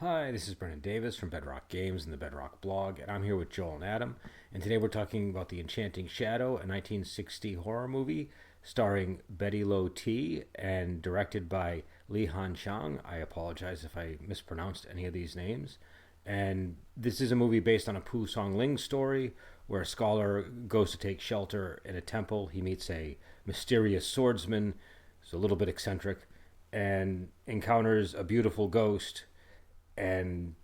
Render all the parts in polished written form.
Hi, this is Brendan Davis from Bedrock Games and the Bedrock Blog, and I'm here with Joel and Adam. And today we're talking about The Enchanting Shadow, a 1960 horror movie starring Betty Lo T and directed by Li Han Chang. I apologize if I mispronounced any of these names. And this is a movie based on a Pu Song Ling story where a scholar goes to take shelter in a temple. He meets a mysterious swordsman who's a little bit eccentric and encounters a beautiful ghost, and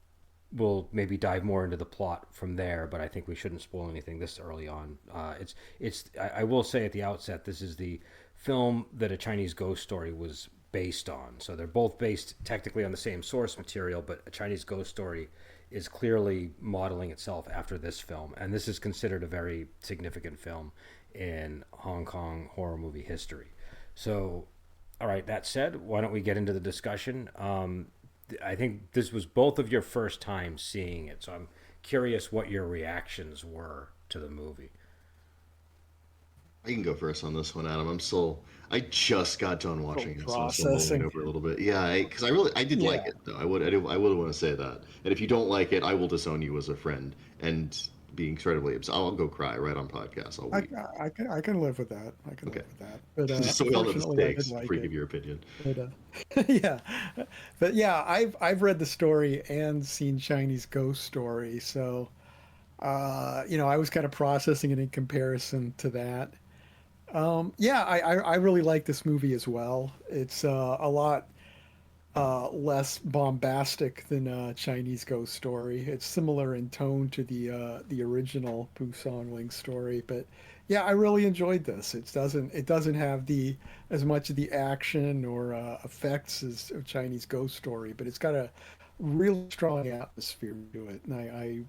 we'll maybe dive more into the plot from there. But I think we shouldn't spoil anything this early on. I will say at the outset, this is the film that A Chinese Ghost Story was based on. So they're both based technically on the same source material, but A Chinese Ghost Story is clearly modeling itself after this film, and this is considered a very significant film in Hong Kong horror movie history. So, all right, that said, why don't we get into the discussion? I think this was both of your first time seeing it, so I'm curious what your reactions were to the movie. I can go first on this one, Adam. I just got done Still watching it, so I'm still mulling processing. over a little bit. Yeah, because I did like Yeah. it though. I would want to say that. And if you don't like it, I will disown you as a friend and be incredibly upset. I'll go cry right on podcast. I'll I, weep. I can live with that. I can Okay, live with that. But just so we all know the fortunately, I did stakes like before you it. give your opinion. But yeah, but yeah, I've read the story and seen Chinese Ghost Story, so I was kind of processing it in comparison to that. Yeah, I really like this movie as well. It's a lot less bombastic than Chinese Ghost Story. It's similar in tone to the original Pu Song Ling story, but yeah, I really enjoyed this. It doesn't have the as much of the action or effects as a Chinese Ghost Story, but it's got a really strong atmosphere to it, and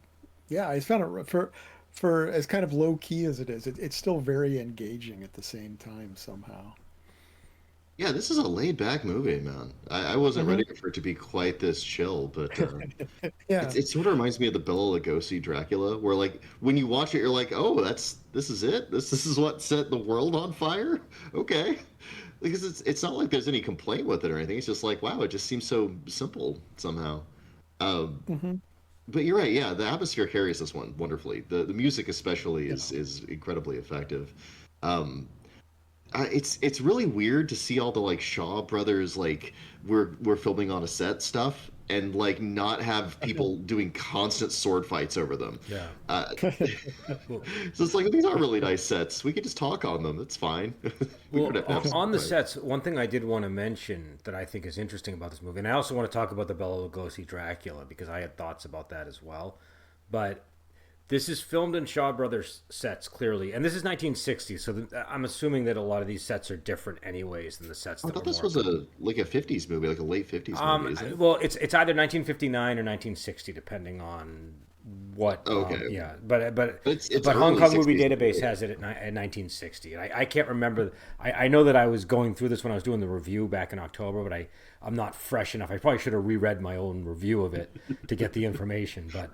yeah, I found it for as kind of low key as it is, it's still very engaging at the same time somehow. Yeah, this is a laid back movie, man. I wasn't ready Hmm. for it to be quite this chill, but Yeah. it sort of reminds me of the Bela Lugosi Dracula, where like when you watch it, you're like, oh, this is it. This is what set the world on fire. Okay, because it's not like there's any complaint with it or anything. It's just like, wow, it just seems so simple somehow. Um, Hmm. but you're right. Yeah, the atmosphere carries this one wonderfully. The music especially Yeah. is incredibly effective. Um, it's really weird to see all the like Shaw brothers like we're filming on a set stuff and like not have people doing constant sword fights over them. Yeah. Uh, Well, so it's like these are really nice sets. We could just talk on them. That's fine. We don't well, have to have sword on the fights. sets, one thing I did want to mention that I think is interesting about this movie, and I also want to talk about the Bela Lugosi Dracula because I had thoughts about that as well. But this is filmed in Shaw Brothers sets clearly, and this is 1960, so I'm assuming that a lot of these sets are different anyways than the sets I that thought were this more was common. a like a '50s movie, like a late '50s movie, isn't it? Well, it's either 1959 or 1960, depending on what. Oh, okay, okay. Yeah, but It's but Hong early Kong Movie '60s Database movie. has it at 1960, and I can't remember. I know that I was going through this when I was doing the review back in October, but I'm not fresh enough. I probably should have reread my own review of it to get the information, but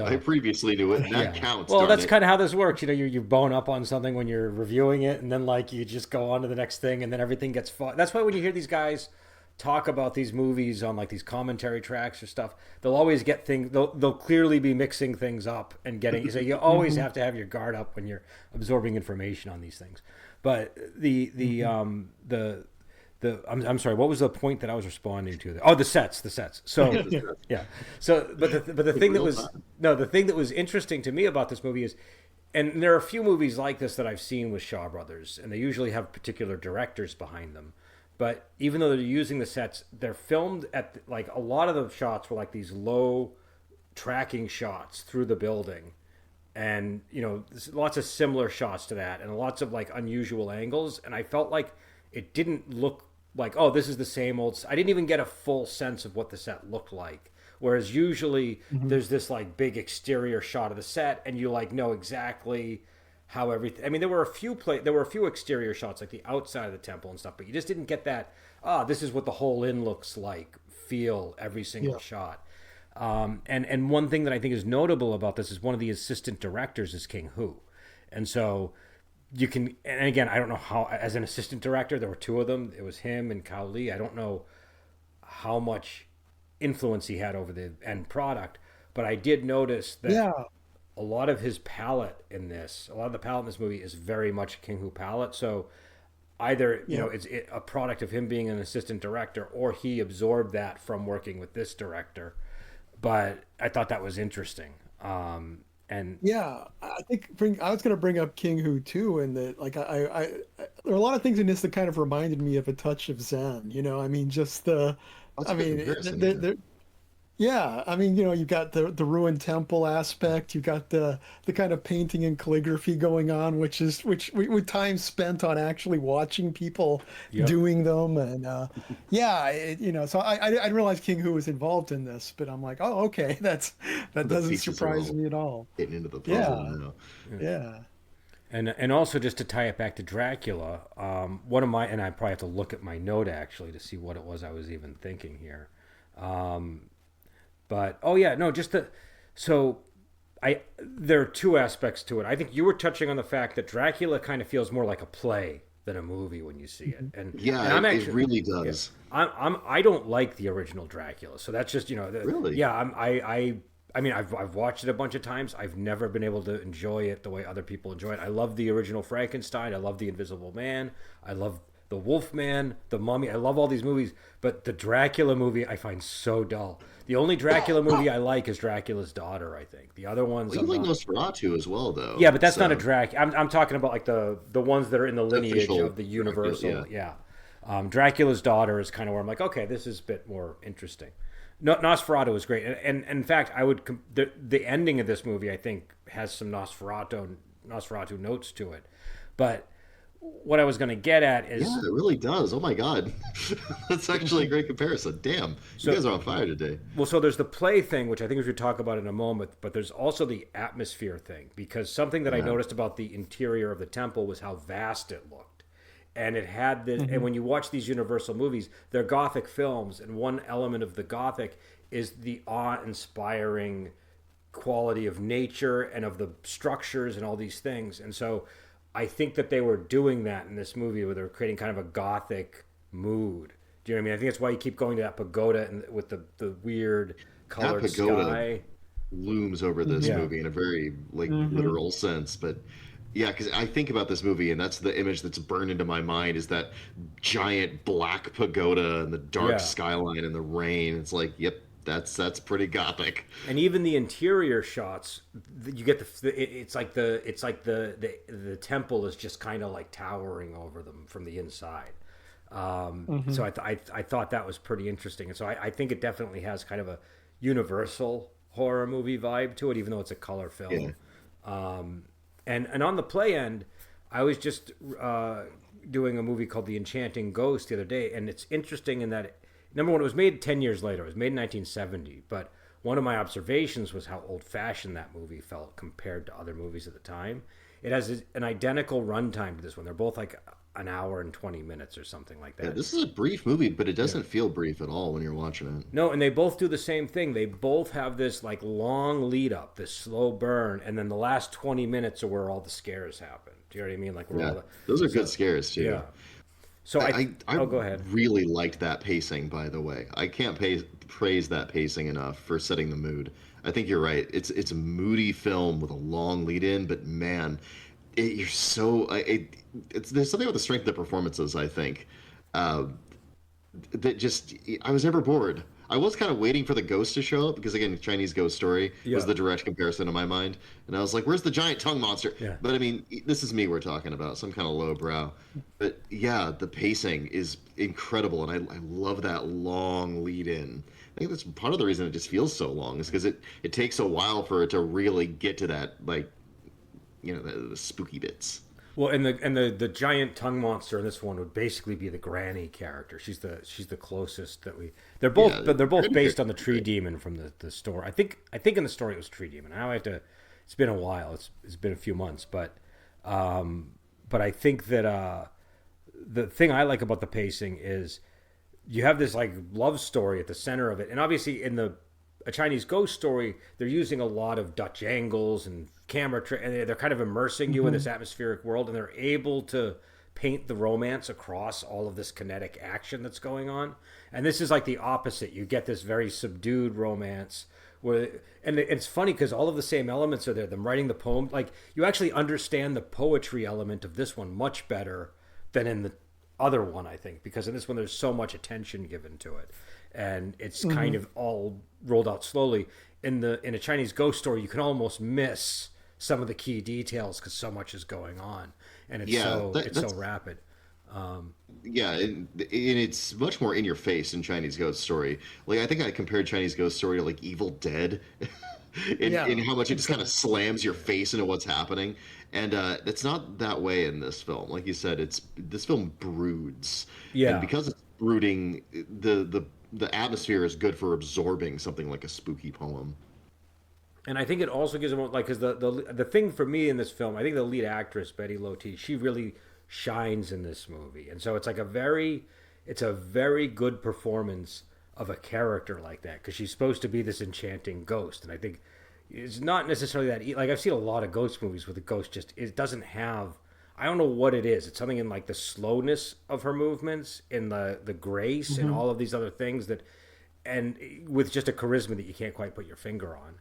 I so. previously knew it, and that Yeah. counts, Well, darn that's it. kind of how this works. You bone up on something when you're reviewing it, and then like you just go on to the next thing, and then everything gets fought. That's why when you hear these guys talk about these movies on like these commentary tracks or stuff, they'll always get things. They'll clearly be mixing things up and getting. So you always Hmm. have to have your guard up when you're absorbing information on these things. But I'm sorry. What was the point that I was responding to? There? Oh, the sets. Yeah, So this is yeah. So, but the like thing that real was time. no, the thing that was interesting to me about this movie is, and there are a few movies like this that I've seen with Shaw Brothers, and they usually have particular directors behind them. But even though they're using the sets, they're filmed at like a lot of the shots were like these low tracking shots through the building, and there's lots of similar shots to that, and lots of like unusual angles. And I felt like it didn't look like, oh, this is the same old. I didn't even get a full sense of what the set looked like. Whereas usually Hmm. there's this like big exterior shot of the set, and you like know exactly how everything. I mean, there were a few exterior shots like the outside of the temple and stuff, but you just didn't get that. Ah, this is what the whole inn looks like. Feel every single Yeah. shot. And one thing that I think is notable about this is one of the assistant directors is King Hu, and so you can. And again, I don't know how as an assistant director there were two of them. It was him and Kao Lee. I don't know how much influence he had over the end product. But I did notice that Yeah, a lot of his palette in this, a lot of the palette in this movie is very much King Hu palette. So either yeah. it's a product of him being an assistant director, or he absorbed that from working with this director. But I thought that was interesting. And Yeah, I think I was going to bring up King Hu too, and that like there are a lot of things in this that kind of reminded me of a touch of Zen. I mean, just That's I a good mean, comparison. Yeah. yeah, I mean, you've got the ruined temple aspect, you've got the kind of painting and calligraphy going on, which with time spent on actually watching people yep. doing them, and yeah, so I didn't realize King Hu was involved in this, but I'm like, oh, okay, that The doesn't pieces are surprise all me at all. getting into the puzzle Yeah, now. yeah. And also just to tie it back to Dracula, one of my, and I probably have to look at my note actually to see what it was I was even thinking here. But oh yeah, no, just the so I there are two aspects to it. I think you were touching on the fact that Dracula kind of feels more like a play than a movie when you see it, Yeah, and I'm it actually really yeah, does. I don't like the original Dracula, so that's just Really? yeah I mean I've watched it a bunch of times. I've never been able to enjoy it the way other people enjoy it. I love the original Frankenstein. I love the Invisible Man. I love the Wolfman, the Mummy. I love all these movies, but the Dracula movie I find so dull. The only Dracula movie I like is Dracula's Daughter. I think the other ones Well, you I'm like not. Nosferatu as well, Yeah, though. but that's not a So Drac. I'm talking about like the ones that are in the the lineage official of the Dracula, yeah. Universal. Yeah, Dracula's Daughter is kind of where I'm like, okay, this is a bit more interesting. No, Nosferatu is great, and in fact, I would the ending of this movie I think has some Nosferatu notes to it, but what I was going to get at Yeah, is it really does. Oh my God, that's actually a great comparison. Damn, you so guys are on fire today. well, so there's the play thing, which I think we should talk about in a moment, but there's also the atmosphere thing, because something that I Yeah, noticed about the interior of the temple was how vast it looked. And it had this, and Hmm. when you watch these Universal movies, they're Gothic films, and one element of the Gothic is the awe inspiring quality of nature and of the structures and all these things. And so I think that they were doing that in this movie where they were creating kind of a Gothic mood. Do you know what I mean? I think that's why you keep going to that pagoda and with the weird that colored pagoda sky. looms over this Yeah. movie in a very like Hmm. literal sense, but yeah, because I think about this movie and that's the image that's burned into my mind is that giant black pagoda and the dark Yeah. skyline and the rain. It's like, yep, that's pretty gothic. And even the interior shots, you get it's like the temple is just kind of like towering over them from the inside. So Hmm. I thought that was pretty interesting, and so I think it definitely has kind of a universal horror movie vibe to it, even though it's a color Yeah. film. And on the play end, I was just doing a movie called The Enchanting Ghost the other day, and it's interesting in that number one, it was made 10 years later. It was made in 1970, but one of my observations was how old-fashioned that movie felt compared to other movies at the time. It has an identical runtime to this one. They're both like an hour and 20 minutes or something like Yeah, that. this is a brief movie, but it Yeah. doesn't feel brief at all when you're watching it. No, and they both do the same thing. They both have this like long lead up, this slow burn, and then the last 20 minutes are where all the scares happen. Do you know what I mean? Like where all Yeah, the those are good so scares too. yeah. So I oh, go ahead. really liked that pacing, by the way. I can't praise that pacing enough for setting the mood. I think you're right. It's a moody film with a long lead in, but man, you're so it's there's something about the strength of the performances. I think uh, that just I was never bored. I was kind of waiting for the ghost to show up because again, Chinese Ghost Story was Yeah. the direct comparison in my mind, and I was like, "Where's the giant tongue monster?" Yeah. But I mean, this is me we're talking about, some kind of lowbrow. But yeah, the pacing is incredible, and I love that long lead in. I think that's part of the reason it just feels so long is because it takes a while for it to really get to that like the spooky bits. Well, and the giant tongue monster in this one would basically be the granny character. She's the closest that we. They're both Yeah, but they're both Granny based on character's the tree great. demon from the story. I think in the story it was tree demon. Now I have to. It's been a while. It's been a few months, but I think that the thing I like about the pacing is you have this like love story at the center of it, and obviously in a Chinese ghost story, they're using a lot of Dutch angles and and they're kind of immersing you in Hmm. this atmospheric world, and they're able to paint the romance across all of this kinetic action that's going on. And this is like the opposite. You get this very subdued romance where, and it's funny because all of the same elements are there. Them writing the poem, like you actually understand the poetry element of this one much better than in the other one, I think, because in this one there's so much attention given to it, and it's kind of all rolled out slowly. In a Chinese ghost story, you can almost miss some of the key details because so much is going on, and Yeah, it's so rapid. yeah, and it's much more in your face in Chinese Ghost Story. Like I think I compared Chinese Ghost Story to like Evil Dead, in Yeah, how much it just kind of exactly. slams your face into what's happening, and it's not that way in this film. Like you said, it's this film broods, and Yeah, because it's brooding, the atmosphere is good for absorbing something like a spooky poem. and I think it also gives them like because the thing for me in this film, I think the lead actress Betty Loti, she really shines in this movie, and so it's a very good performance of a character like that because she's supposed to be this enchanting ghost, and I think it's not necessarily that like I've seen a lot of ghost movies where the ghost just it doesn't have. I don't know what it is. It's something in like the slowness of her movements, in the grace, and Hmm. all of these other things that, and with just a charisma that you can't quite put your finger on,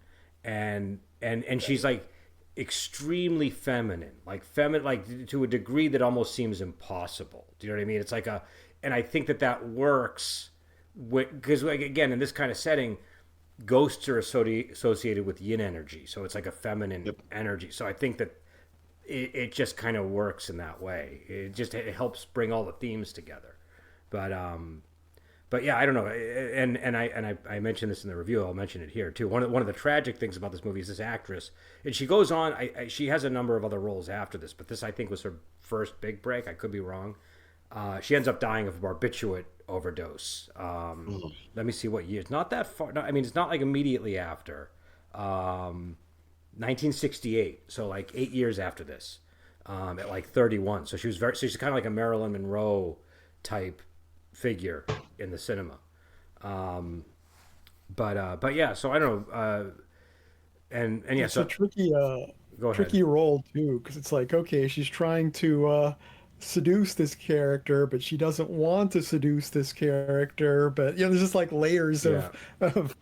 and she's like extremely feminine, like to a degree that almost seems impossible. Do you know what I mean? It's like a, and I think that that works because like again in this kind of setting, ghosts are associated with yin energy, so it's like a feminine Yep. energy. So I think that it just kind of works in that way. It helps bring all the themes together. But but yeah, I don't know. I mentioned this in the review. I'll mention it here too. One of the tragic things about this movie is this actress, and she goes on. She has a number of other roles after this, but this I think was her first big break. I could be wrong. She ends up dying of a barbiturate overdose. Oh, Let me see what year. It's not that far. No, I mean, it's not like immediately after. Um, 1968. So like 8 years after this, at like 31. So she was very. So she's kind of like a Marilyn Monroe type figure in the cinema. But yeah. So I don't know. And yeah. It's a So go ahead. tricky role too, because it's like, okay, she's trying to seduce this character, but she doesn't want to seduce this character. But there's just like layers Yeah. of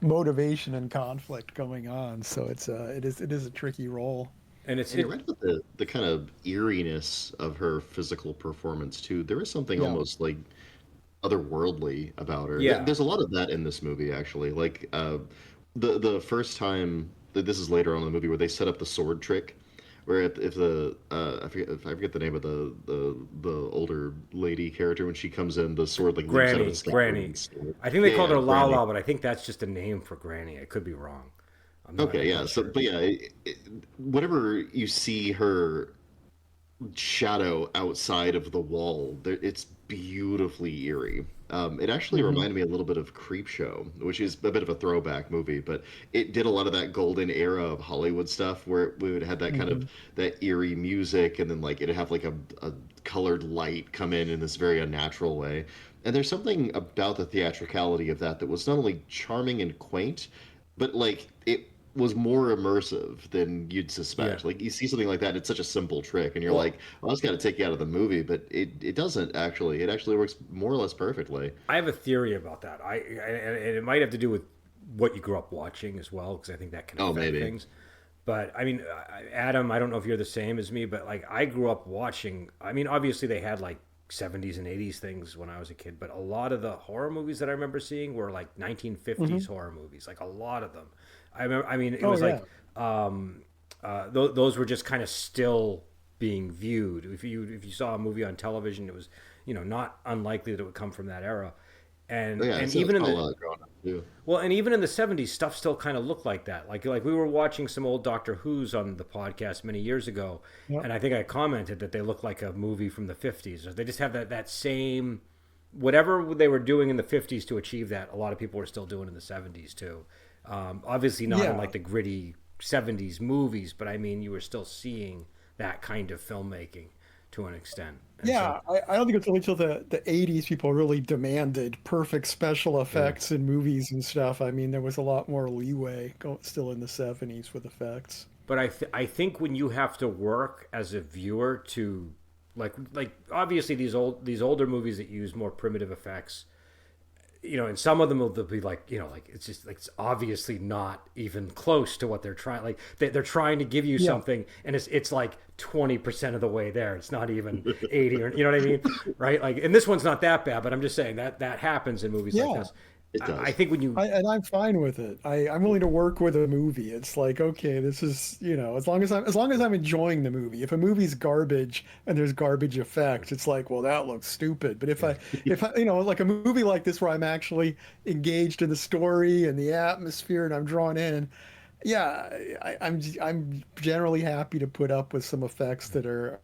motivation and conflict going on. So it is a tricky role. And it's and you're it. right about the kind of eeriness of her physical performance too. There is something Yeah. almost like otherworldly about her. Yeah. There's a lot of that in this movie, actually. Like the first time this is later on in the movie where they set up the sword trick, where if the I forget the name of the older lady character when she comes in, the sword like leaps out of Granny. its scabbard Granny. and stuff. I think they Yeah, called yeah, her Granny. Lala, but I think that's just a name for Granny. I could be wrong. Okay, I'm yeah. not So, sure. but yeah, whenever you see her shadow outside of the wall. It's beautifully eerie. It actually Hmm. reminded me a little bit of Creepshow, which is a bit of a throwback movie, but it did a lot of that golden era of Hollywood stuff where we would have that kind of Hmm. that eerie music, and then like it'd have like a colored light come in this very unnatural way. And there's something about the theatricality of that that was not only charming and quaint, but like it was more immersive than you'd Yeah. suspect. Like you see something like that, it's such a simple trick, and you're Well, like, "Well, that's got to take you out of the movie," but it doesn't actually. It actually works more or less perfectly. I have a theory about that. And it might have to do with what you grew up watching as well, because I think that can Oh, affect maybe. things. But I mean, Adam, I don't know if you're the same as me, but like I grew up watching. I mean, obviously they had like 70s and 80s things when I was a kid, but a lot of the horror movies that I remember seeing were like 1950s Hmm. horror movies, like a lot of them. I remember. I mean, it Oh was yeah. like those were just kind of still being viewed. If you saw a movie on television, it was not unlikely that it would come from that era, Oh, yeah, I and saw, even in saw a the lot of growing up too. well, and even in the 70s, stuff still kind of looked like that. Like we were watching some old Doctor Who's on the podcast many years ago, Yep. and I think I commented that they look like a movie from the 50s. They just have that same whatever they were doing in the 50s to achieve that. A lot of people were still doing in the 70s too. Obviously not in Yeah. like the gritty 70s movies, but I mean you were still seeing that kind of filmmaking to an extent. And so Yeah, I don't think it's only till the 80s people really demanded perfect special yeah. effects in movies and stuff. I mean, there was a lot more leeway still in the 70s with effects. But I think when you have to work as a viewer to like obviously these older movies that use more primitive effects, and some of them will be like, like it's just like it's obviously not even close to what they're trying. Like they're trying to give you Yeah, something, and it's like 20% of the way there. It's not even 80, or you know what I mean, right? Like, and this one's not that bad, but I'm just saying that happens in movies like yeah. this. It I does. think when you And I'm fine with it. I'm willing to work with a movie. It's like, okay, this is, as long as I'm enjoying the movie. If a movie's garbage and there's garbage effects, it's like, well, that looks stupid. But if yeah. like a movie like this where I'm actually engaged in the story and the atmosphere and I'm drawn in, yeah, I'm generally happy to put up with some effects that are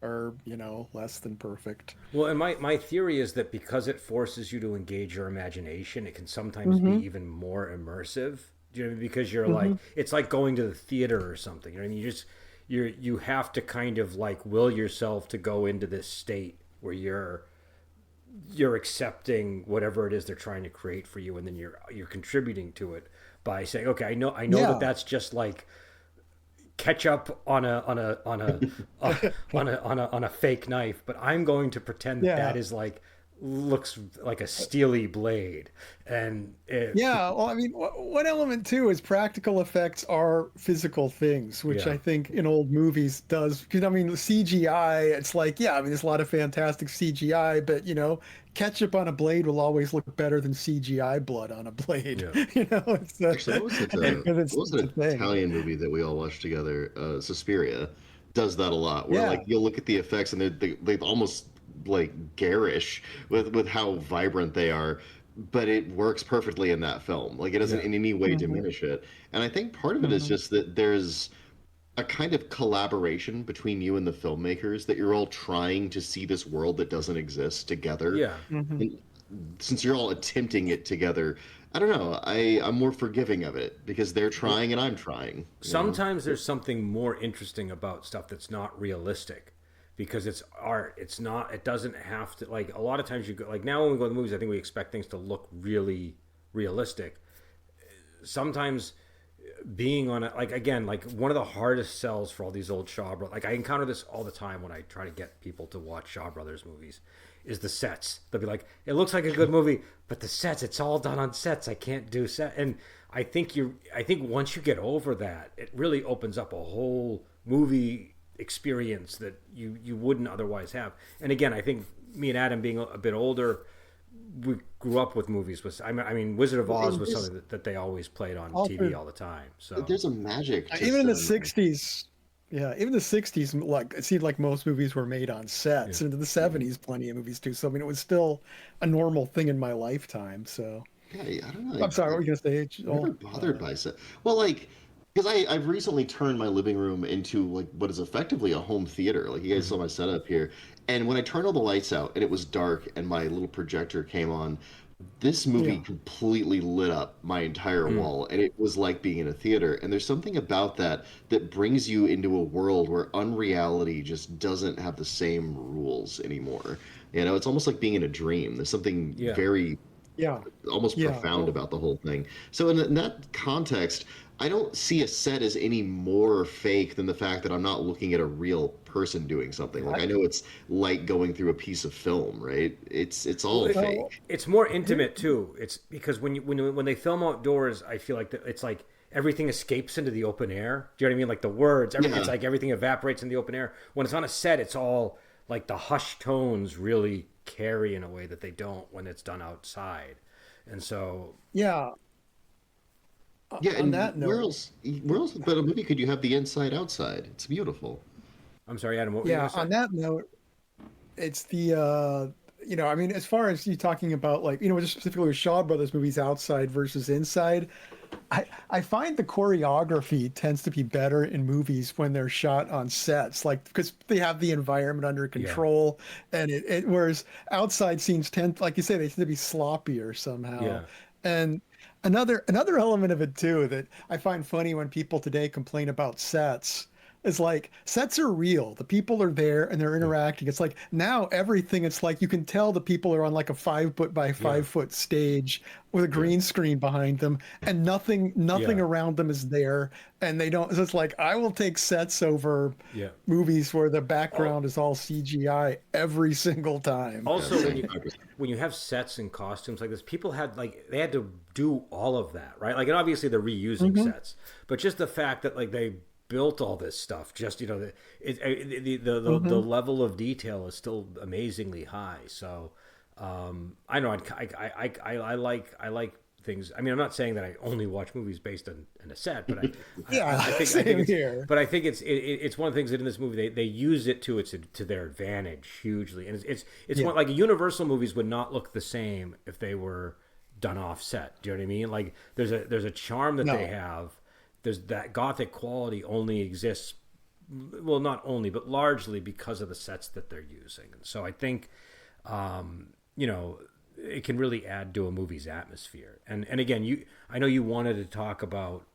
less than perfect. Well, and my theory is that because it forces you to engage your imagination, it can sometimes be Hmm. even more immersive. Do you know what I mean? Because you're like, Hmm. it's like going to the theater or something. You know what I mean? You have to kind of like will yourself to go into this state where you're accepting whatever it is they're trying to create for you, and then you're contributing to it by saying, okay, I know that Yeah. that's just like ketchup on a fake knife, but I'm going to pretend that Yeah. that is like looks like a steely blade, and Yeah, well, I mean, one element too is practical effects are physical things, which yeah, I think in old movies does. Because I mean, CGI, it's like, yeah, I mean, there's a lot of fantastic CGI, but ketchup on a blade will always look better than CGI blood on a blade. yeah, It's Actually, and because what was it's a an thing. Italian movie that we all watched together? Suspiria does that a lot, where like Yeah. you'll look at the effects and they almost like garish with how vibrant they are, but it works perfectly in that film. Like it doesn't yeah, in any way Hmm. diminish it. And I think part of it is Hmm. just that there's a kind of collaboration between you and the filmmakers that you're all trying to see this world that doesn't exist together. yeah. Hmm. And since you're all attempting it together, I don't know. I'm more forgiving of it because they're Well, trying and I'm trying. sometimes there's something more interesting about stuff that's not realistic because it's art. It's not, it doesn't have to, like, a lot of times you go, like, now when we go to the movies, I think we expect things to look really realistic. Sometimes being on it, like, again, like one of the hardest sells for all these old Shaw Brothers, like I encounter this all the time when I try to get people to watch Shaw Brothers movies, is the sets. They'll be like, it looks like a good movie, but the sets, it's all done on sets. I can't do set. And I think once you get over that, it really opens up a whole movie experience that you wouldn't otherwise have. And again, I think me and Adam being a bit older, we grew up with movies. I mean, Wizard of Well, Oz and was something that they always played on TV Also, all the time. So there's a magic to even in the cinema. 60s, yeah, even the 60s, like it seemed like most movies were made on yeah. sets. And into the 70s, plenty of movies too. So I mean, it was still a normal thing in my lifetime. So Yeah, I don't know. I'm sorry, what were you gonna say, Never Joel? bothered by set. Well, like, because I've recently turned my living room into like what is effectively a home theater. Like you guys saw Hmm. my setup here, and when I turned all the lights out and it was dark and my little projector came on, this movie Yeah, completely lit up my entire Mm. wall, and it was like being in a theater. And there's something about that that brings you into a world where unreality just doesn't have the same rules anymore. It's almost like being in a dream. There's something Yeah. very yeah, almost yeah. profound Well, about the whole thing. So in that context, I don't see a set as any more fake than the fact that I'm not looking at a real person doing something. Like I, I know it's like going through a piece of film, right? It's Well, all well, fake. it's more here, intimate too. It's because when they film outdoors, I feel like it's like everything escapes into the open air. Do you know what I mean? Like the words, it's Yeah. like everything evaporates in the open air. When it's on a set, it's all like the hushed tones really carry in a way that they don't when it's done outside. And so, yeah. Yeah, On and that note, where else but a movie could you have the inside outside? It's beautiful. I'm sorry, Adam, what were you going yeah. to On say? that note, it's I mean, as far as you talking about like, just specifically with Shaw Brothers movies, outside versus inside, I find the choreography tends to be better in movies when they're shot on sets, like because they have the environment under Yeah, control, and whereas outside scenes tend, like you say, they tend to be sloppier somehow. yeah, And another element of it too that I find funny when people today complain about sets. It's like sets are real. The people are there and they're Yeah. interacting. It's like now everything, it's like you can tell the people are on like a 5 foot by Yeah. 5 foot stage with a Yeah. green screen behind them and nothing Yeah. around them is there. And they don't, so it's like I will take sets over Yeah. movies where the Oh, background is all CGI every single time. Yeah, also, same 100%. when you have sets and costumes like this, people had like they had to do all of that, right? Like, and obviously they're reusing Hmm. sets, but just the fact that like they built all this stuff, just the Hmm. level of detail is still amazingly high. So I know I like things. I mean, I'm not saying that I only watch movies based on a set, but Yeah, I think same it's here. but I think it's one of the things that in this movie they use it to their advantage hugely, and it's Yeah. one like Universal movies would not look the same if they were done offset. Do you know what I mean? Like there's a charm that they No. have. There's that gothic quality only exists, well, not only but largely because of the sets that they're using, and so I think you know it can really add to a movie's atmosphere. And again, I know you wanted to talk about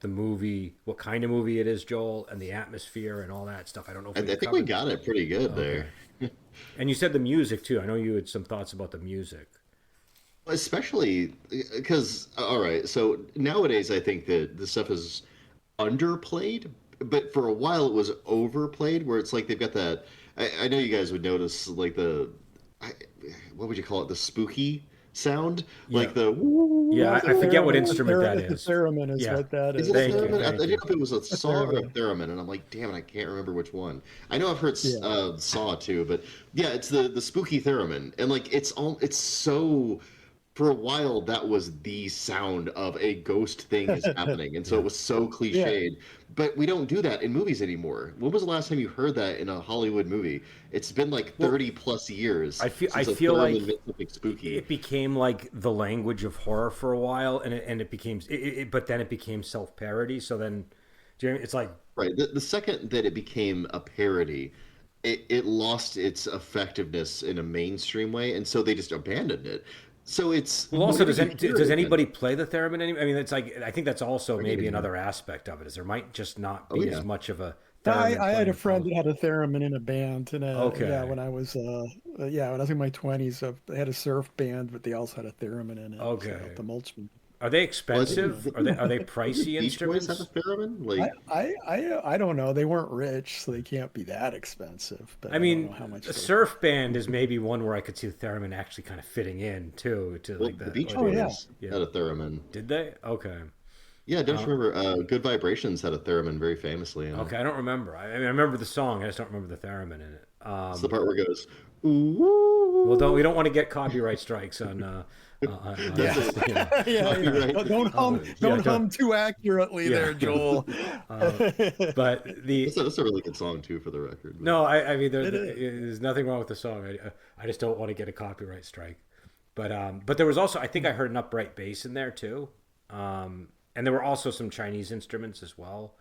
the movie, what kind of movie it is, Joel, and the atmosphere and all that stuff. I don't know if I we've think we covered. got it pretty good there. Okay. And you said the music too. I know you had some thoughts about the music. Especially because, all right, so nowadays I think that this stuff is underplayed, but for a while it was overplayed, where it's like they've got that. I know you guys would notice, like I, what would you call it? The spooky sound, Yeah. like the Yeah, woo, I the forget what Theremin, instrument that the is. theremin is Yeah. what that is it a is. Thank you. theremin? I Thank didn't you. know if it was a A saw or a theremin. theremin, and I'm like, damn it, I can't remember which one. I know I've heard Yeah. saw too, but yeah, it's the spooky theremin, and like it's so. For a while, that was the sound of a ghost thing is happening, and so Yeah. it was so Yeah. cliched. But we don't do that in movies anymore. When was the last time you heard that in a Hollywood movie? It's been like Well, 30 plus years I since a feel theremin like meant something spooky. it became like the language of horror for a while, and it became but then it became self parody. So then, do you know what I mean? It's like, Right. The second that it became a parody, it lost its effectiveness in a mainstream way, and so they just abandoned it. So it's well, also, whenever you hear it does again, anybody play the theremin anymore? I mean, it's like I think that's also forget maybe anymore. another aspect of it is there might just not Oh be as yeah. much of a Yeah, theremin I had a playing friend post. that had a theremin in a band, and yeah, Okay, when I was in my 20s, they had a surf band, but they also had a theremin in it. So okay. the Mulchman. Are they Well, expensive? Are they didn't pricey Beach Boys have a instruments? theremin? I, Like, I don't know. They weren't rich, so they can't be that expensive. But I I don't know mean, how much a they. surf band is maybe one where I could see the theremin actually kind of fitting in too, to well, like the the Beach or Oh the yeah, Boys yeah. had a theremin. Did they? Okay. Yeah, don't Uh, you remember? Good Vibrations had a theremin very famously in it. okay, I don't remember. I mean, I remember the song. I just don't remember the theremin in it. It's the part where it goes, ooh. Well, don't we don't want to get copyright strikes on That's yeah, this. a You know. yeah, yeah. copyright Yeah. Don't hum too accurately Yeah. there, Joel. uh, but the That's a really good song too, for the record. But no, I mean It is. there's nothing wrong with the song. I just don't want to get a copyright strike. But there was also I think I heard an upright bass in there too, and there were also some Chinese instruments as well.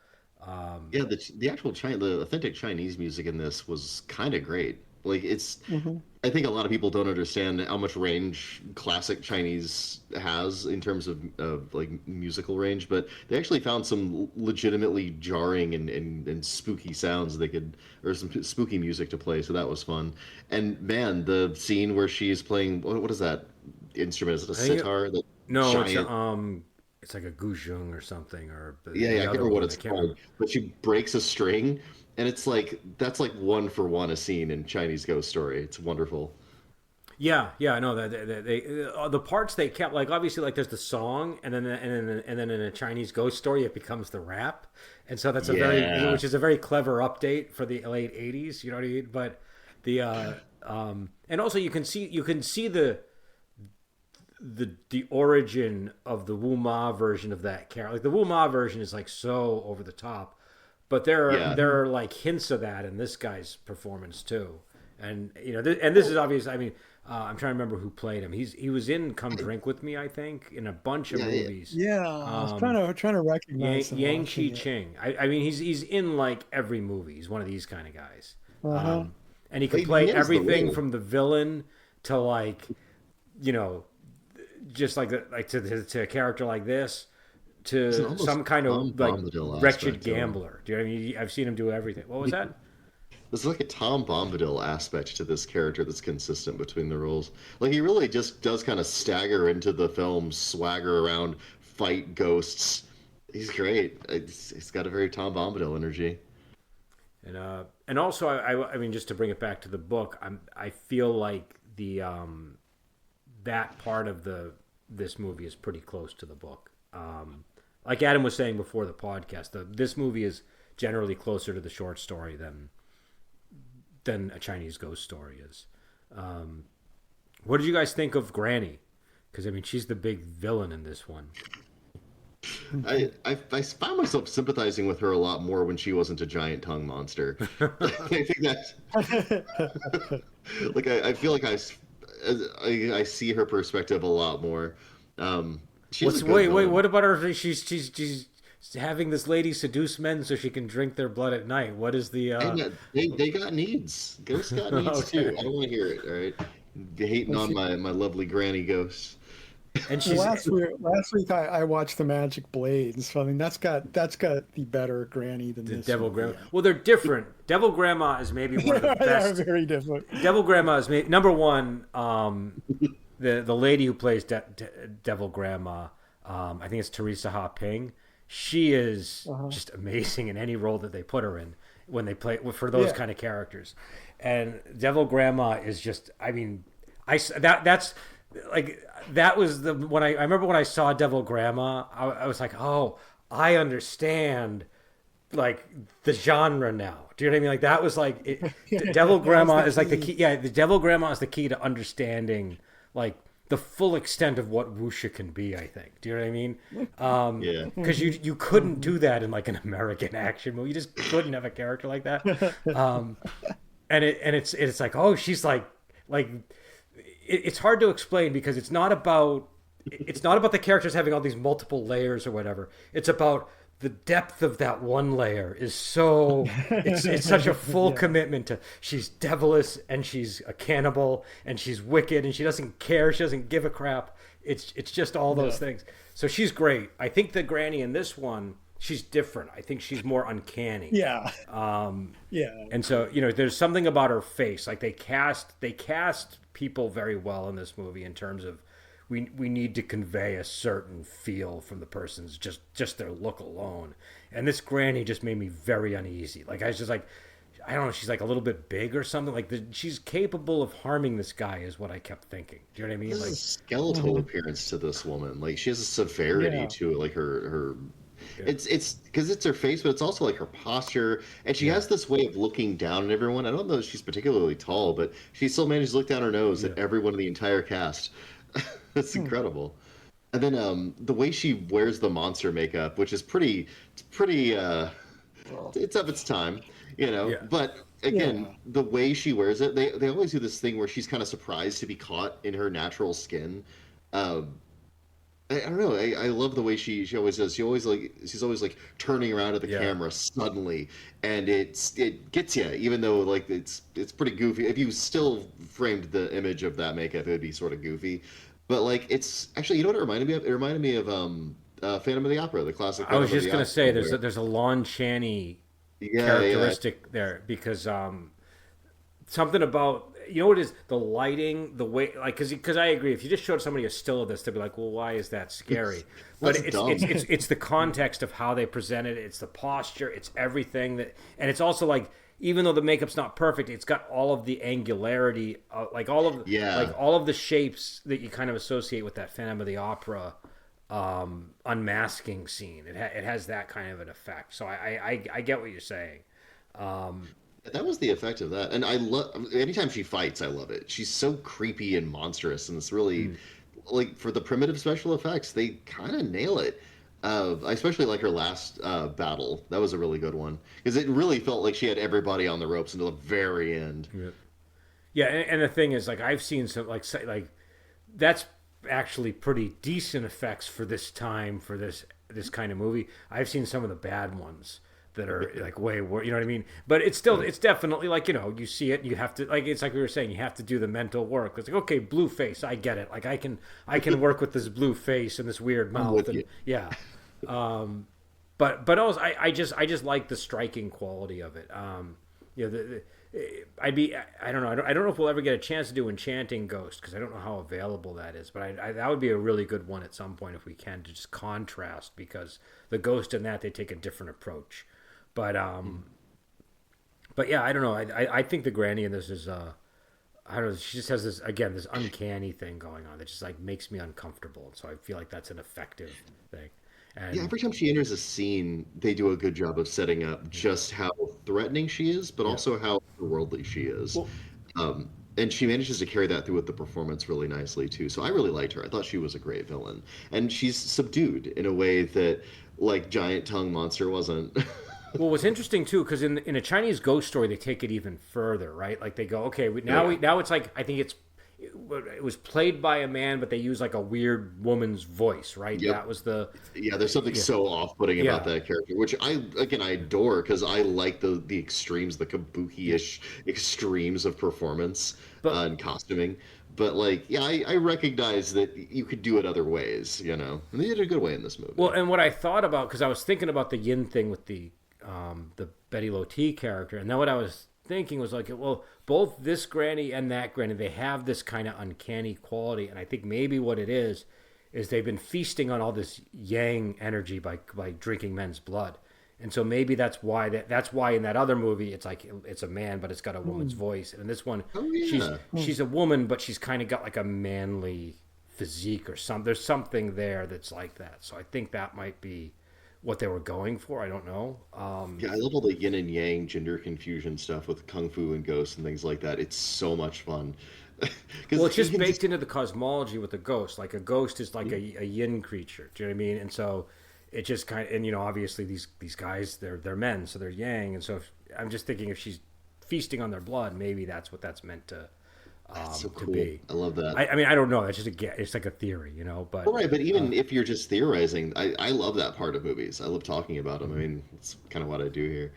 Um, yeah, the actual the authentic Chinese music in this was kind of great. Like it's, Hmm. I think a lot of people don't understand how much range classic Chinese has in terms of like musical range, but they actually found some legitimately jarring and spooky sounds they could, or some spooky music to play. So that was fun. And man, the scene where she's playing, what is that instrument? Is it a I think sitar? That no, giant. it's like a guzheng or something, or Yeah, the I can't other remember what one. I it's can't remember. called, but she breaks a string, and it's like that's like one for one a scene in Chinese Ghost Story. It's wonderful. Yeah, yeah, I know that the parts they kept like obviously like there's the song and then in a Chinese ghost story it becomes the rap, and so that's a very Yeah, which is a very clever update for the late '80s. You know what I mean? But the and also you can see the origin of the Wu Ma version of that character. Like the Wu Ma version is like so over the top, but yeah, there are like hints of that in this guy's performance too. And you know, and this is obvious. I mean, I'm trying to remember who played him. He was in Come Drink with Me, I think, in a bunch of yeah. movies. Yeah, I was Um, trying to recognize him Yang Chi watching it. Ching. I mean, he's in like every movie. He's one of these kind of guys. Uh-huh. And he But could he play nails the everything role. from the villain to like, you know, just like to a character like this, It's an to almost some kind of Tom like Bombadil wretched aspect to him. gambler. Do you know what I mean? I've seen him do everything. What was that? There's like a Tom Bombadil aspect to this character that's consistent between the roles. Like he really just does kind of stagger into the film, swagger around, fight ghosts. He's great. He's got a very Tom Bombadil energy. And also I mean just to bring it back to the book, I feel like the that part of the this movie is pretty close to the book. Like Adam was saying before the podcast, this movie is generally closer to the short story than a Chinese ghost story is. What did you guys think of Granny? Because I mean, she's the big villain in this one. I found myself sympathizing with her a lot more when she wasn't a giant tongue monster. I think that, like, I feel like I see her perspective a lot more. She's a good Wait? villain. What about her? She's having this lady seduce men so she can drink their blood at night. What is the? They got needs. Ghosts got needs Okay. too. I don't want to hear it. All right, be hating on my lovely granny ghost. And Well, she's last week I watched the Magic Blades. So I mean that's got the better Granny than the this Devil one. Grandma. Well, they're different. Devil Grandma is maybe one of the They are best. very different. Devil Grandma is number one. The lady who plays Devil Grandma, I think it's Teresa Ha Ping. She is just amazing in any role that they put her in when they play for those Yeah. kind of characters. And Devil Grandma is just, I mean, that's like that was the when I remember when I saw Devil Grandma, I was like, oh, I understand like the genre now. Do you know what I mean? Like that was like Devil Grandma is like the key. Yeah, the Devil Grandma is the key to understanding like the full extent of what wuxia can be. I think. Do you know what I mean? Yeah. Because you couldn't do that in like an American action movie. You just couldn't have a character like that. It's like, oh, she's like it's hard to explain because it's not about the characters having all these multiple layers or whatever. It's about the depth of that one layer is so it's such a full commitment to she's devilish and she's a cannibal and she's wicked and she doesn't care, she doesn't give a crap. It's just all those things. So she's great. I think the Granny in this one, she's different. I think she's more uncanny. Yeah. Yeah. And so, there's something about her face. Like they cast people very well in this movie in terms of we need to convey a certain feel from the person's just their look alone. And this Granny just made me very uneasy. Like I was just like, I don't know, she's like a little bit big or something. Like she's capable of harming this guy is what I kept thinking. Do you know what I mean? There's Like a skeletal appearance to this woman. Like she has a severity Yeah. to it. Like her it's because it's her face, but it's also like her posture, and she has this way of looking down at everyone. I don't know if she's particularly tall, but she still manages to look down her nose at everyone in the entire cast. It's incredible. And then the way she wears the monster makeup, which is pretty it's of its time, Yeah. But again, Yeah. the way she wears it, they always do this thing where she's kind of surprised to be caught in her natural skin. I don't know. I love the way she always does. She's always like turning around at the camera suddenly, and it gets you. Even though like it's pretty goofy. If you still framed the image of that makeup, it would be sort of goofy. But like it's actually, you know what it reminded me of? It reminded me of Phantom of the Opera, the classic. I was Phantom of just the gonna Opera say where- there's a Lon Chaney yeah, characteristic there because something about what it is, the lighting, the way, like because I agree, if you just showed somebody a still of this, they'd be like, well, why is that scary? But That's dumb. it's the context of how they present it, it's the posture, it's everything that, and it's also like even though the makeup's not perfect, it's got all of the angularity, like all of like all of the shapes that you kind of associate with that Phantom of the Opera unmasking scene. It has that kind of an effect. So I get what you're saying. That was the effect of that, and I love anytime she fights. I love it. She's so creepy and monstrous, and it's really like for the primitive special effects, they kind of nail it. I especially like her last battle. That was a really good one because it really felt like she had everybody on the ropes until the very end. Yeah, and the thing is, like I've seen some like that's actually pretty decent effects for this time for this kind of movie. I've seen some of the bad ones that are like way worse, you know what I mean? But it's still, it's definitely like, you see it and you have to, like, it's like we were saying, you have to do the mental work. It's like, okay, blue face, I get it. Like I can work with this blue face and this weird mouth. with And you. yeah. But also I just like the striking quality of it. You know, I'd be I don't know I don't know if we'll ever get a chance to do Enchanting Ghost because I don't know how available that is. But that would be a really good one at some point if we can to just contrast because the Ghost and that they take a different approach. But but yeah, I don't know. I think the Granny in this is I don't know. She just has this again this uncanny thing going on that just like makes me uncomfortable. So I feel like that's an effective thing. Yeah, And every time she enters a scene, they do a good job of setting up just how threatening she is, but yeah, also how worldly she is. well, And she manages to carry that through with the performance really nicely too. So I really liked her. I thought she was a great villain, and she's subdued in a way that like Giant Tongue Monster wasn't. Well, what's interesting too, because in a Chinese ghost story, they take it even further, right? Like they go, okay, Oh yeah. now it's like I think it was played by a man, but they use like a weird woman's voice, right? Yep. That was the Yeah, there's something yeah so off-putting about yeah. that character, which I adore because I like the extremes, the kabuki-ish extremes of performance But and costuming. But like, yeah, I recognize that you could do it other ways, and they did a good way in this well, movie. and what I thought about because I was thinking about the yin thing with the Betty Loti character, and then what I was thinking was like, well, both this granny and that granny, they have this kind of uncanny quality, and I think maybe what it is they've been feasting on all this yang energy by drinking men's blood. And so maybe that's why in that other movie it's like it's a man but it's got a woman's Hmm. voice, and in this one Oh she's yeah. Hmm. she's a woman but she's kind of got like a manly physique or something. There's something there that's like that. So I think that might be what they were going for. I don't know. Yeah, I love all the yin and yang gender confusion stuff with kung fu and ghosts and things like that. It's so much fun. Well, Because it's you just can baked just into the cosmology with a ghost. Like a ghost is like a yin creature. Do you know what I mean? And so it just kind of, and obviously these guys they're men, so they're yang. And so I'm just thinking if she's feasting on their blood, maybe that's what that's meant that's so to cool. be. I love that. I mean I don't know. That's just it's like a theory, All But right, but uh, even if you're just theorizing, I love that part of movies. I love talking about them. I mean, it's kind of what I do here.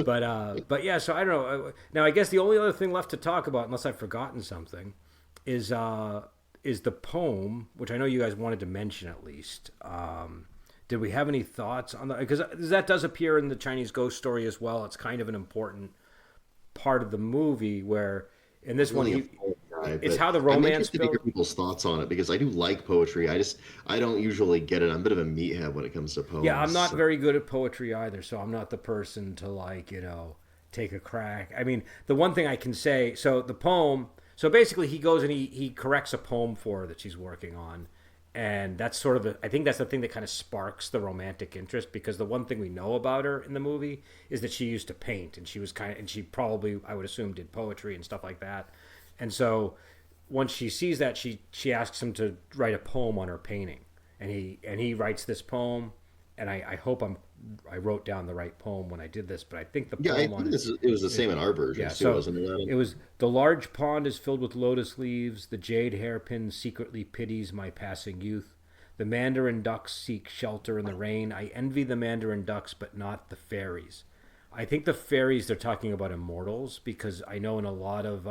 but but yeah. So I don't know. Now I guess the only other thing left to talk about, unless I've forgotten something, is the poem, which I know you guys wanted to mention at least. Did we have any thoughts on that? Because that does appear in the Chinese ghost story as well. It's kind of an important part of the movie where in this one Really a he full guy, it's but how the I'm romance interested to hear built. people's thoughts on it because I do like poetry. I don't usually get it. I'm a bit of a meathead when it comes to Yeah, poems. I'm not So. very good at poetry either, so I'm not the person to like, take a crack. I mean, the one thing I can say, so the poem, so basically he goes and he corrects a poem for her that she's working on. And that's sort of I think that's the thing that kind of sparks the romantic interest because the one thing we know about her in the movie is that she used to paint and she was and she probably, I would assume, did poetry and stuff like that. And so once she sees that, she asks him to write a poem on her painting, and he writes this poem, and I hope I wrote down the right poem when I did this, but I think the Yeah, I poem on think it it was the is same in our yeah. versions too, So wasn't it, Adam? it was the large pond is filled with lotus leaves. The jade hairpin secretly pities my passing youth. The mandarin ducks seek shelter in the rain. I envy the mandarin ducks, but not the fairies. I think the fairies they're talking about immortals because I know in a lot of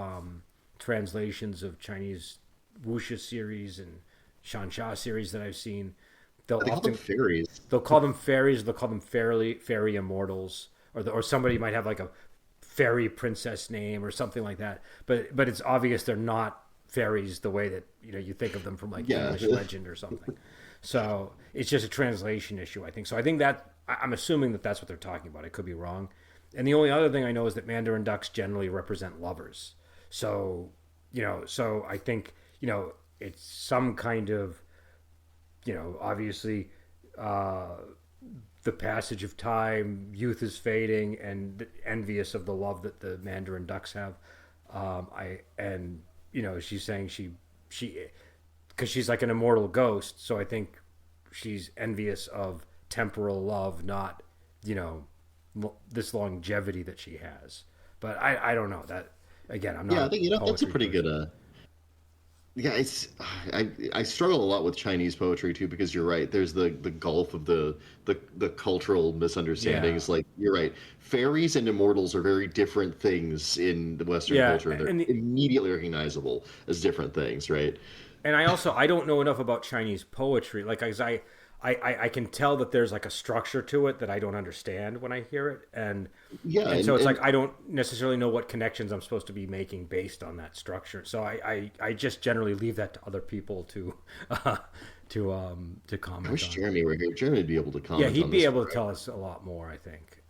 translations of Chinese wuxia series and shansha series that I've seen, they'll They call them often fairies. they'll call them fairies. They'll call them fairy immortals, or somebody might have like a fairy princess name or something like that. But it's obvious they're not fairies the way that you think of them from like Yeah. English legend or something. So it's just a translation issue, I think. So I think that I'm assuming that that's what they're talking about. I could be wrong. And the only other thing I know is that mandarin ducks generally represent lovers. So so I think it's some kind of obviously uh, the passage of time, youth is fading, and envious of the love that the Mandarin ducks have. I and she's saying she because she's like an immortal ghost, so I think she's envious of temporal love, not you know this longevity that she has. But I don't know that again. I'm not Yeah, I a think that's a poetry pretty good person. yeah, I struggle a lot with Chinese poetry too because you're right. There's the gulf of the cultural Yeah, misunderstandings. Like you're right, fairies and immortals are very different things in the Western yeah, culture, and they're and immediately recognizable as different things, right? I also I don't know enough about Chinese poetry. Like as I can tell that there's like a structure to it that I don't understand when I hear it, Yeah, and so it's and like I don't necessarily know what connections I'm supposed to be making based on that structure. So I just generally leave that to other people to uh, to I comment wish on. Jeremy were here. Jeremy would be able to Yeah, comment he'd on be this able to tell us a lot more, I think.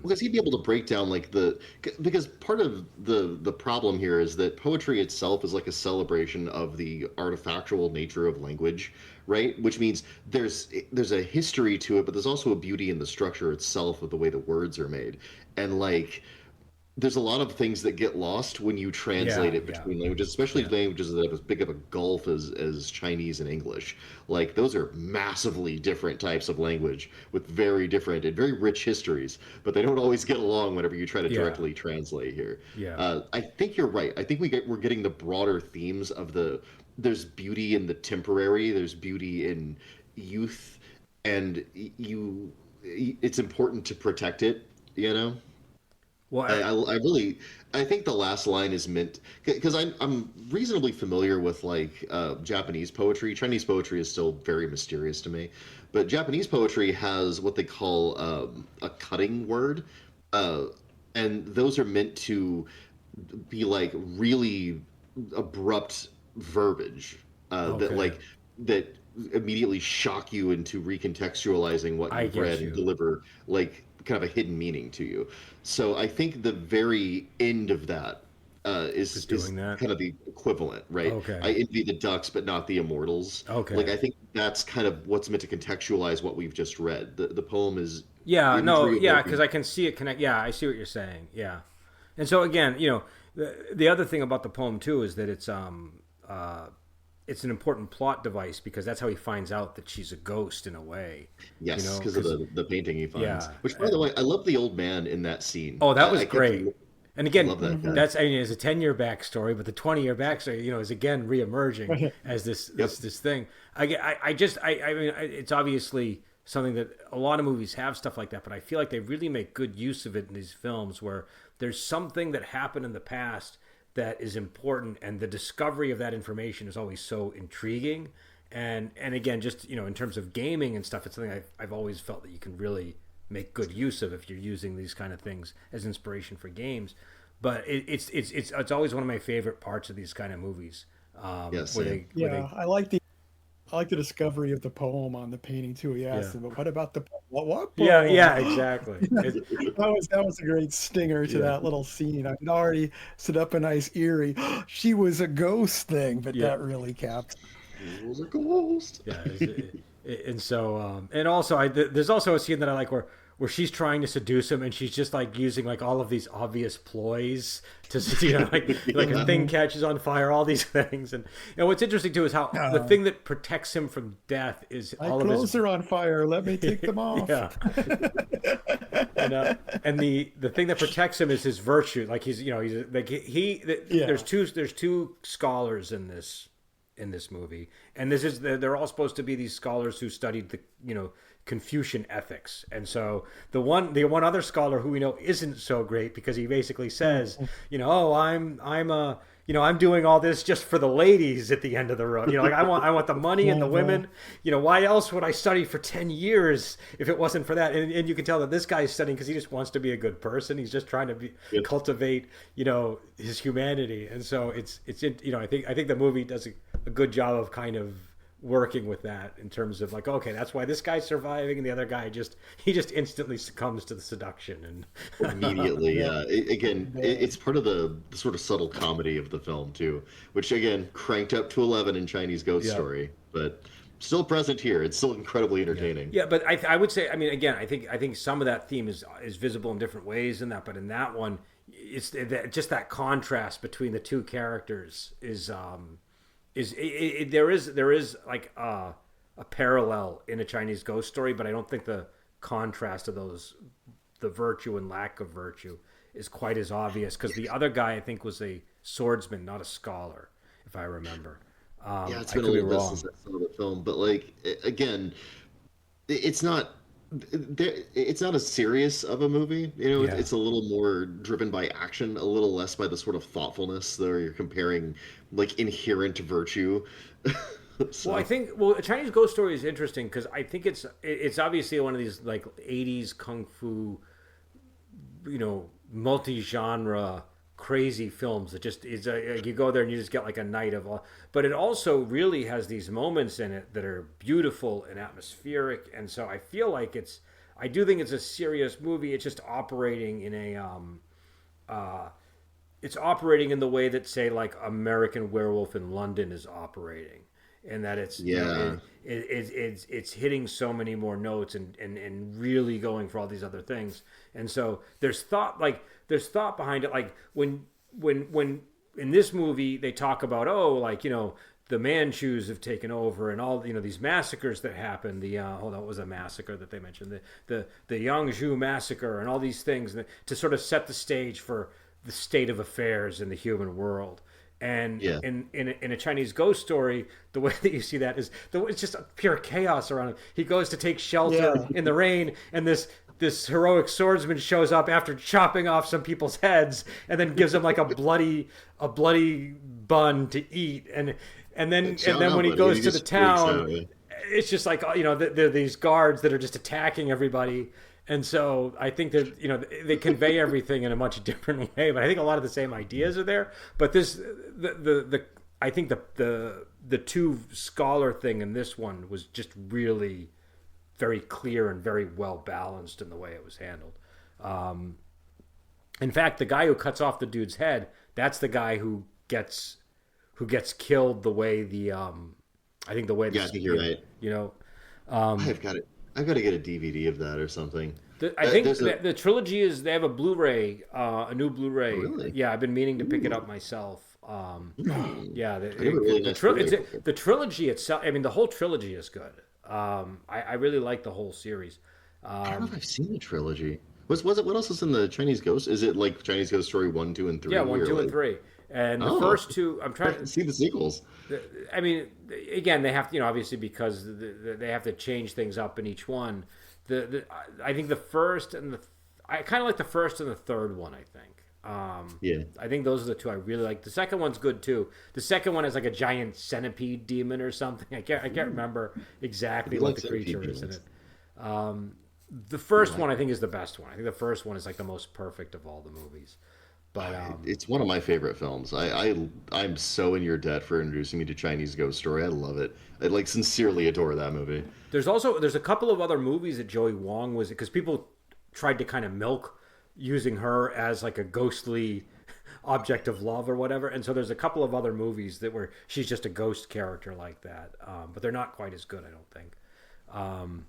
because he'd be able to break down like the because part of the problem here is that poetry itself is like a celebration of the artifactual nature of language, right? Which means there's a history to it, but there's also a beauty in the structure itself of the way the words are made. And like there's a lot of things that get lost when you translate Yeah, it yeah, between languages, especially yeah, languages that have as big of a gulf as Chinese and English. Like those are massively different types of language with very different and very rich histories, but they don't always get along whenever you try to yeah, directly translate here. yeah. I think you're right. I think we're getting the broader themes of there's beauty in the temporary, there's beauty in youth, and it's important to protect it, you know? Well, I really I think the last line is meant because I'm reasonably familiar with like Japanese poetry. Chinese poetry is still very mysterious to me, but Japanese poetry has what they call a cutting word, uh, and those are meant to be like really abrupt verbiage that okay, that immediately shock you into recontextualizing what I you've get read and you. deliver like kind of a hidden meaning to you. So I think the very end of that Is is doing that. kind of the equivalent, right? I Okay, envy the ducks, but not the immortals. Like okay. I think that's kind of what's meant to contextualize what we've just read. The poem is Yeah, no, imagery yeah, because evoking. I can see it connect. Yeah, I see what you're saying. Yeah, and so again, the other thing about the poem too is that it's an important plot device because that's how he finds out that she's a ghost in a way. Yes, because of Because the painting he finds. yeah, Which, by the way, I love the old man in that scene. oh, that was I kept great. And again, love that guy. that's I mean, it's a 10-year backstory, but the 20-year backstory, is again reemerging as Yep. this thing. I mean, it's obviously something that a lot of movies have stuff like that, but I feel like they really make good use of it in these films where there's something that happened in the past that is important, and the discovery of that information is always so intriguing. And again, just in terms of gaming and stuff, it's something I've always felt that you can really make good use of if you're using these kind of things as inspiration for games. But it's always one of my favorite parts of these kind of movies, Yeah, where same. they Yeah, I like the discovery of the poem on the painting too. He yeah asked him, but what about the what poem? yeah exactly That was a great stinger to yeah that little scene. I had already set up a nice eerie. She was a ghost thing, but yeah that really caps. He was a ghost. yeah and so and also there's also a scene that I like where she's trying to seduce him and she's just like using like all of these obvious ploys to like a Yeah. thing Mhm. catches on fire, all these things. And what's interesting too is how the Uh, thing that protects him from death is my all of his clothes are on fire. Let me take them off. yeah and the thing that protects him is his virtue. Like he's like Yeah. there's two scholars in this movie, and they're all supposed to be these scholars who studied the Confucian ethics. And so the one other scholar who we know isn't so great because he basically says, oh, I'm doing all this just for the ladies at the end of the road. Like I want the money and the Uh-huh. women. Why else would I study for 10 years if it wasn't for that? And you can tell that this guy is studying because he just wants to be a good person. He's just trying to Yep. cultivate, his humanity. And so I think the movie does a good job of kind of working with that in terms of like, okay, that's why this guy's surviving and the other guy he just instantly succumbs to the seduction. And Immediately, Yeah. yeah. Again, it's part of the sort of subtle comedy of the film too, which again cranked up to 11 in Chinese Ghost yeah. Story, but still present here. It's still incredibly Yeah, entertaining. yeah, but I would say, I mean, again, I think some of that theme is visible in different ways in that, but in that one, it's just that contrast between the two characters there is like a parallel in a Chinese ghost story, but I don't think the contrast of the virtue and lack of virtue is quite as obvious because the other guy I think was a swordsman, not a scholar, if I remember. Yeah, it's I been a could be little bit since wrong. I saw the film, but like again, it's not it's not as serious of a movie. Yeah, It's a little more driven by action, a little less by the sort of thoughtfulness where you're comparing like inherent virtue. Well, I So think a Chinese ghost story is interesting because I think it's obviously one of these like '80s kung fu, multi-genre crazy films that just is like you go there and you just get like a night of all. But it also really has these moments in it that are beautiful and atmospheric, and so I feel like I do think it's a serious movie. It's just operating in a uh, it's operating in the way that say like American Werewolf in London is operating, and that it's yeah, it's hitting so many more notes and really going for all these other things, and so there's thought behind it, like when in this movie they talk about, oh, like, the Manchus have taken over and all, these massacres that happened. The hold on, what was a massacre that they mentioned? The Yangzhou massacre and all these things to sort of set the stage for the state of affairs in the human world. And yeah. in a Chinese ghost story, the way that you see that is it's just pure chaos around him. He goes to take shelter Yeah. in the rain, and this heroic swordsman shows up after chopping off some people's heads, and then gives him like a bloody bun to eat, and then when he Buddy. goes He to the just freaks town, out. Yeah. it's just like, there are these guards that are just attacking everybody. And so I think that, they convey everything in a much different way, but I think a lot of the same ideas are there. But I think the two scholar thing in this one was just really very clear and very well balanced in the way it was handled. Um, in fact, the guy who cuts off the dude's head, that's the guy who gets killed the way I think the way Yeah, I this, think you're right. you know, um, I've got it. I've got to get a DVD of that or something. I think There's a the trilogy they have a Blu-ray, a new oh, Blu-ray. really. Yeah, I've been meaning to pick it Ooh. up myself. Hmm. Yeah, I have a really nice Blu-ray collection. the trilogy itself. I mean, the whole trilogy is good. I really like the whole series. I don't know if Um, I've seen the trilogy. Was it? What else is in the Chinese Ghost? Is it like Chinese Ghost Story 1, 2, and yeah, 3, one, or two, and like? three, and the Oh, first two. I'm I trying. have to see the sequels. I mean, again, they have to, obviously because they have to change things up in each one. I think the first and I kind of like the first and the third one. I think. Yeah, I think those are the two I really like. The second one's good too. The second one is like a giant centipede demon or something. I can't remember I exactly do what like the Centipede creature is in demons. it. Um, the I first like one I that. think is the best one. I think the first one is like the most perfect of all the movies. But It's one of my favorite films. I'm so in your debt for introducing me to Chinese Ghost Story. I love it. I like sincerely adore that movie. there's a couple of other movies that Joey Wong was, because people tried to kind of milk using her as like a ghostly object of love or whatever, and so there's a couple of other movies that where she's just a ghost character like that, but they're not quite as good, I don't think. Um,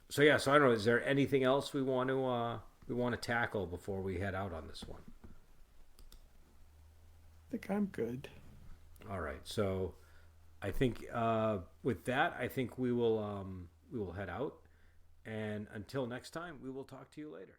so yeah, so I don't know. Is there anything else we want to tackle before we head out on this one? I think I'm good. All right, so I think with that, I think we will head out, and until next time, we will talk to you later.